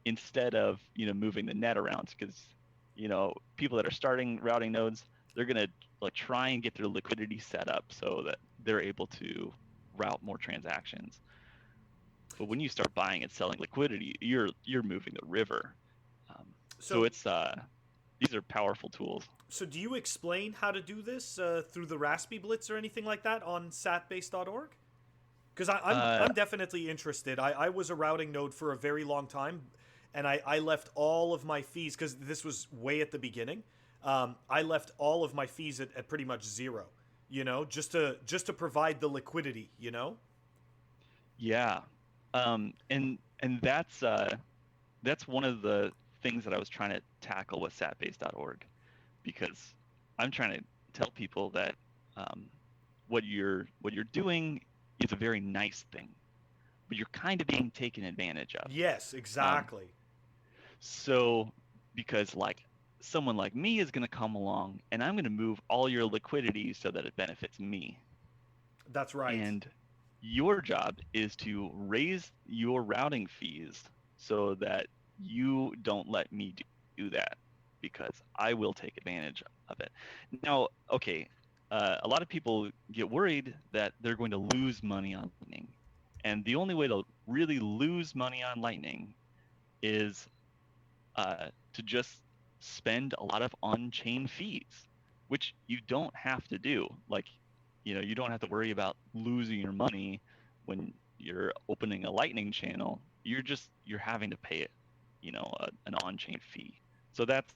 instead of moving the net around because people that are starting routing nodes, they're gonna like try and get their liquidity set up so that they're able to route more transactions. But when you start buying and selling liquidity, you're moving the river. So So, it's these are powerful tools. so do you explain how to do this through the Raspberry Blitz or anything like that on satbase.org? Because I'm definitely interested. I was a routing node for a very long time, and I left all of my fees because this was way at the beginning. I left all of my fees at pretty much zero. Just to provide the liquidity. Yeah, and that's one of the things that I was trying to tackle with satbase.org, because I'm trying to tell people that what you're doing is a very nice thing, but you're kind of being taken advantage of. Yes, exactly. So because like someone like me is going to come along and I'm going to move all your liquidity so that it benefits me. That's right. And your job is to raise your routing fees so that you don't let me do that, because I will take advantage of it. Now, okay, a lot of people get worried that they're going to lose money on Lightning. And the only way to really lose money on Lightning is to just spend a lot of on-chain fees, which you don't have to do. Like, you don't have to worry about losing your money when you're opening a Lightning channel. You're having to pay it, an on-chain fee. So that's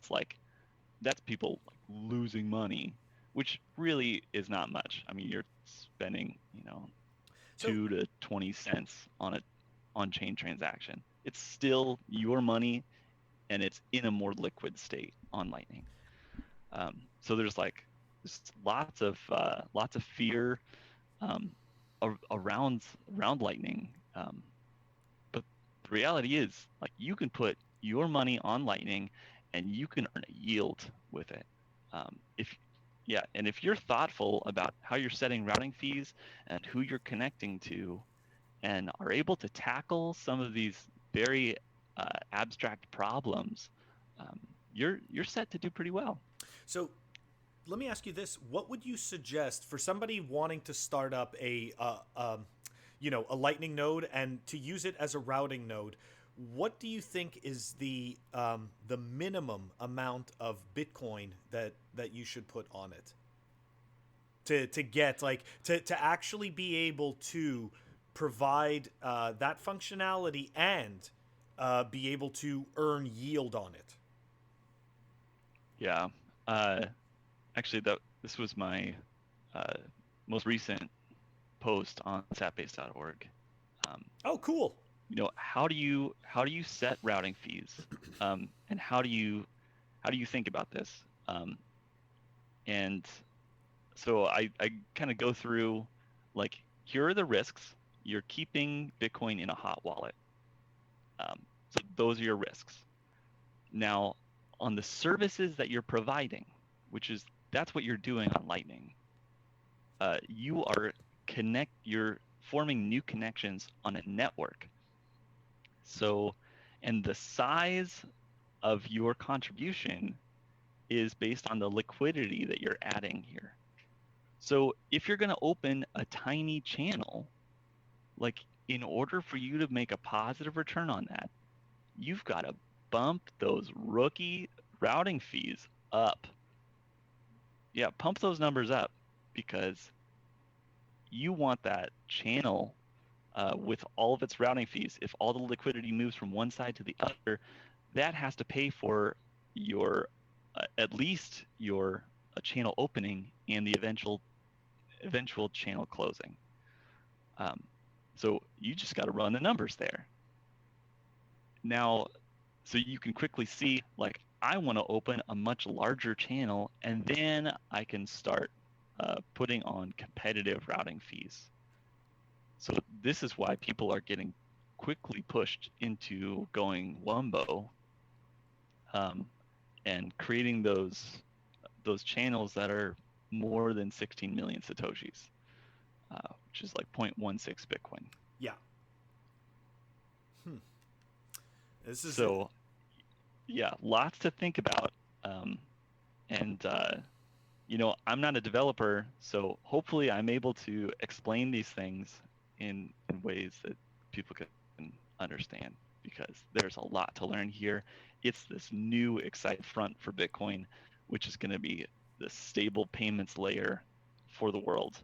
people like losing money, which really is not much. I mean, you're spending, So 2 to 20 cents on a on-chain transaction. It's still your money, and it's in a more liquid state on Lightning. So there's lots of fear around Lightning, but the reality is like you can put your money on Lightning, and you can earn a yield with it. And if you're thoughtful about how you're setting routing fees and who you're connecting to, and are able to tackle some of these very abstract problems, you're set to do pretty well. So let me ask you this: what would you suggest for somebody wanting to start up a Lightning node and to use it as a routing node? What do you think is the minimum amount of Bitcoin that you should put on it to get to actually be able to provide that functionality and be able to earn yield on it? Yeah. Actually, this was my most recent post on satbase.org. Oh, cool. How do you set routing fees, and how do you think about this? And so I kind of go through like, here are the risks. You're keeping Bitcoin in a hot wallet. So those are your risks. Now, on the services that you're providing, that's what you're doing on Lightning. You're forming new connections on a network. So, and the size of your contribution is based on the liquidity that you're adding here. So if you're going to open a tiny channel, like in order for you to make a positive return on that, you've got to bump those rookie routing fees up. Yeah, pump those numbers up, because you want that channel with all of its routing fees. If all the liquidity moves from one side to the other, that has to pay for your at least your channel opening and the eventual channel closing. So you just got to run the numbers there. Now, so you can quickly see, like, I want to open a much larger channel, and then I can start putting on competitive routing fees. So this is why people are getting quickly pushed into going Wumbo, and creating those channels that are more than 16 million satoshis, which is like 0.16 Bitcoin. Yeah. This is so. Yeah, lots to think about. And I'm not a developer, so hopefully I'm able to explain these things in ways that people can understand, because there's a lot to learn here. It's this new exciting front for Bitcoin, which is going to be the stable payments layer for the world.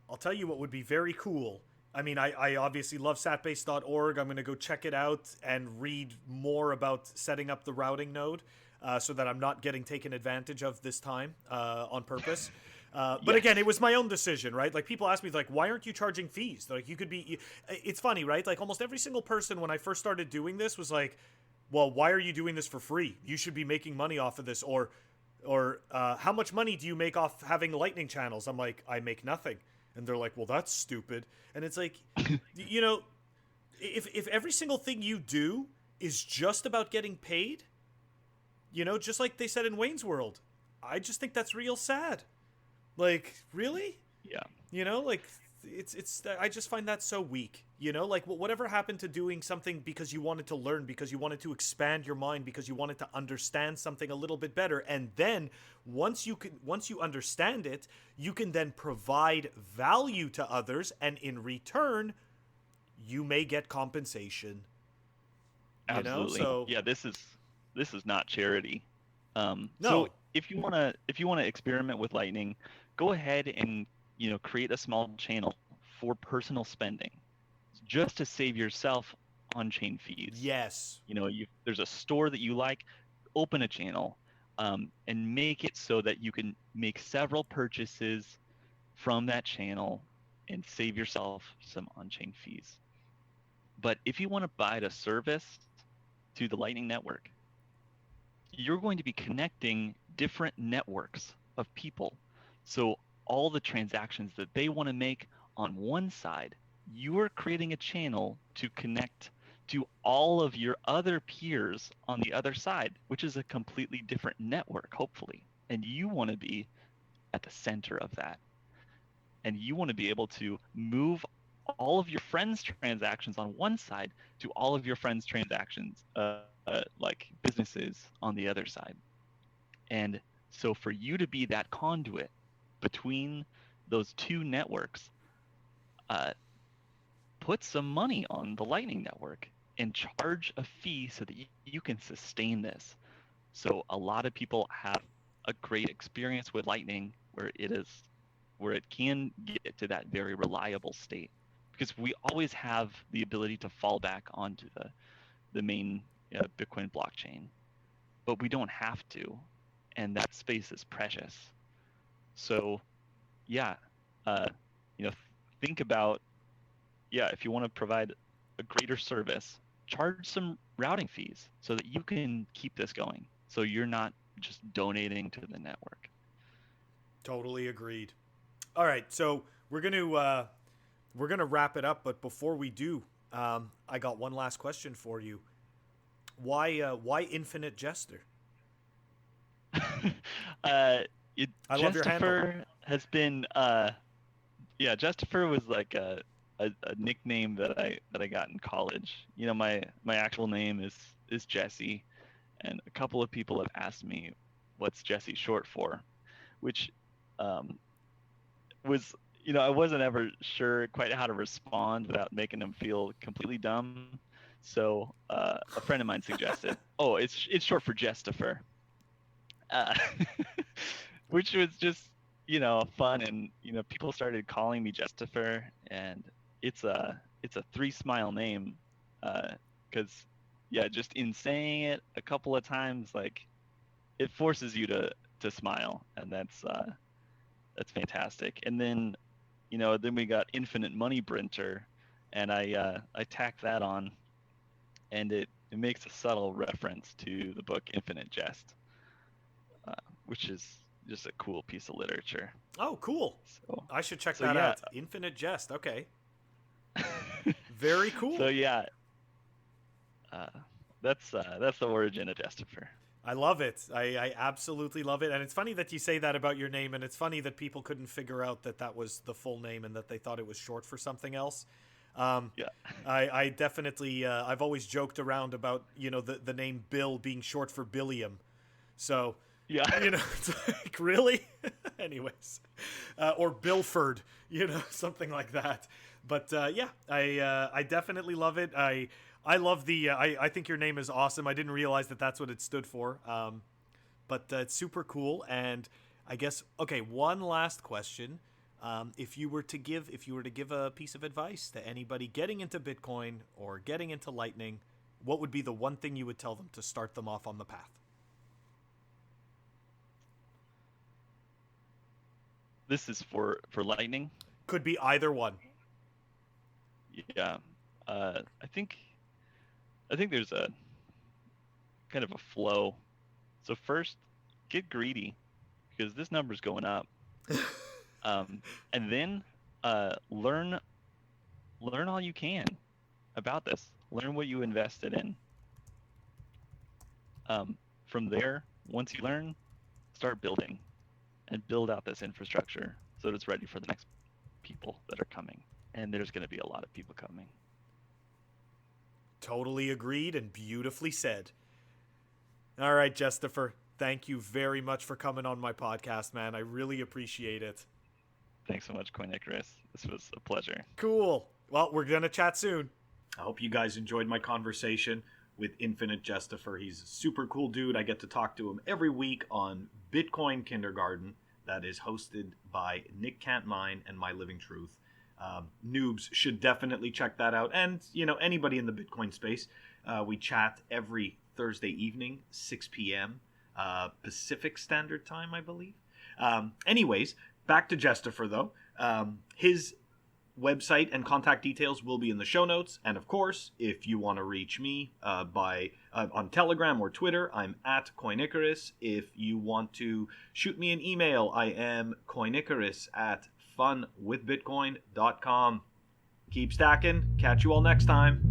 I'll tell you what would be very cool. I mean, I obviously love satbase.org. I'm going to go check it out and read more about setting up the routing node, so that I'm not getting taken advantage of this time on purpose. But Yes. Again, it was my own decision, right? Like, people ask me, like, why aren't you charging fees? Like, you could be. It's funny, right? Like, almost every single person when I first started doing this was like, well, why are you doing this for free? You should be making money off of this. Or how much money do you make off having Lightning channels? I'm like, I make nothing. And they're like, well, that's stupid. And it's like, if every single thing you do is just about getting paid, just like they said in Wayne's World, I just think that's real sad. Like, really? Yeah. Like, it's I just find that so weak. Like, whatever happened to doing something because you wanted to learn, because you wanted to expand your mind, because you wanted to understand something a little bit better, and then once you understand it, you can then provide value to others, and in return, you may get compensation. Absolutely. So yeah, this is not charity. No. So if you wanna experiment with Lightning, go ahead and create a small channel for personal spending, just to save yourself on-chain fees. Yes. There's a store that you like, open a channel, and make it so that you can make several purchases from that channel and save yourself some on-chain fees. But if you want to buy a service to the Lightning Network, you're going to be connecting different networks of people. So all the transactions that they want to make on one side, you're creating a channel to connect to all of your other peers on the other side, which is a completely different network, hopefully. And you want to be at the center of that. And you want to be able to move all of your friends' transactions on one side to all of your friends' transactions, like businesses, on the other side. And so for you to be that conduit between those two networks, put some money on the Lightning Network and charge a fee so that you can sustain this. So a lot of people have a great experience with Lightning where it can get to that very reliable state, because we always have the ability to fall back onto the main Bitcoin blockchain, but we don't have to, and that space is precious. So think about, if you want to provide a greater service, charge some routing fees so that you can keep this going, so you're not just donating to the network. Totally agreed. All right, so we're gonna wrap it up, but before we do, I got one last question for you. Why Infinite Jester? I love your handle. Jestopher has been Jestopher was like a nickname that I got in college. My actual name is Jesse, and a couple of people have asked me what's Jesse short for, which was, I wasn't ever sure quite how to respond without making them feel completely dumb. So a friend of mine suggested, oh, it's short for Jestopher, uh, which was just fun, and people started calling me Jestopher, and it's a 3-smile name, because yeah, just in saying it a couple of times, like it forces you to smile, and that's fantastic. And then then we got Infinite Money Brinter, and I tacked that on, and it makes a subtle reference to the book Infinite Jest, which is just a cool piece of literature. Oh, cool. So I should check so that yeah. out. Infinite Jest. Okay. Very cool. So yeah, that's the origin of Jestopher. I love it. I absolutely love it. And it's funny that you say that about your name, and it's funny that people couldn't figure out that was the full name and that they thought it was short for something else. Yeah. I definitely, I've always joked around about, the name Bill being short for Billiam. So, Yeah. it's like, really? Anyways. Or Bilford, something like that. But yeah, I definitely love it. I love I think your name is awesome. I didn't realize that that's what it stood for. But it's super cool. And I guess, okay, one last question. If you were to give a piece of advice to anybody getting into Bitcoin or getting into Lightning, what would be the one thing you would tell them to start them off on the path? This is for Lightning? Could be either one. Yeah. I think there's a kind of a flow. So first, get greedy, because this number's going up. And then learn all you can about this. Learn what you invested in. From there, once you learn, start building and build out this infrastructure so that it's ready for the next people that are coming. And there's going to be a lot of people coming. Totally agreed and beautifully said. All right, Jestopher, thank you very much for coming on my podcast, man. I really appreciate it. Thanks so much, Coin Icarus. This was a pleasure. Cool. Well, we're going to chat soon. I hope you guys enjoyed my conversation with InfiniteJestopher. He's a super cool dude. I get to talk to him every week on Bitcoin Kindergarten, that is hosted by Nick Can't Mine and My Living Truth. Noobs should definitely check that out. And, anybody in the Bitcoin space, we chat every Thursday evening, 6 p.m. Pacific Standard Time, I believe. Anyways, back to Jestopher, though. His website and contact details will be in the show notes. And, of course, if you want to reach me on Telegram or Twitter, I'm at CoinIcarus. If you want to shoot me an email, I am CoinIcarus@funwithbitcoin.com. Keep stacking. Catch you all next time.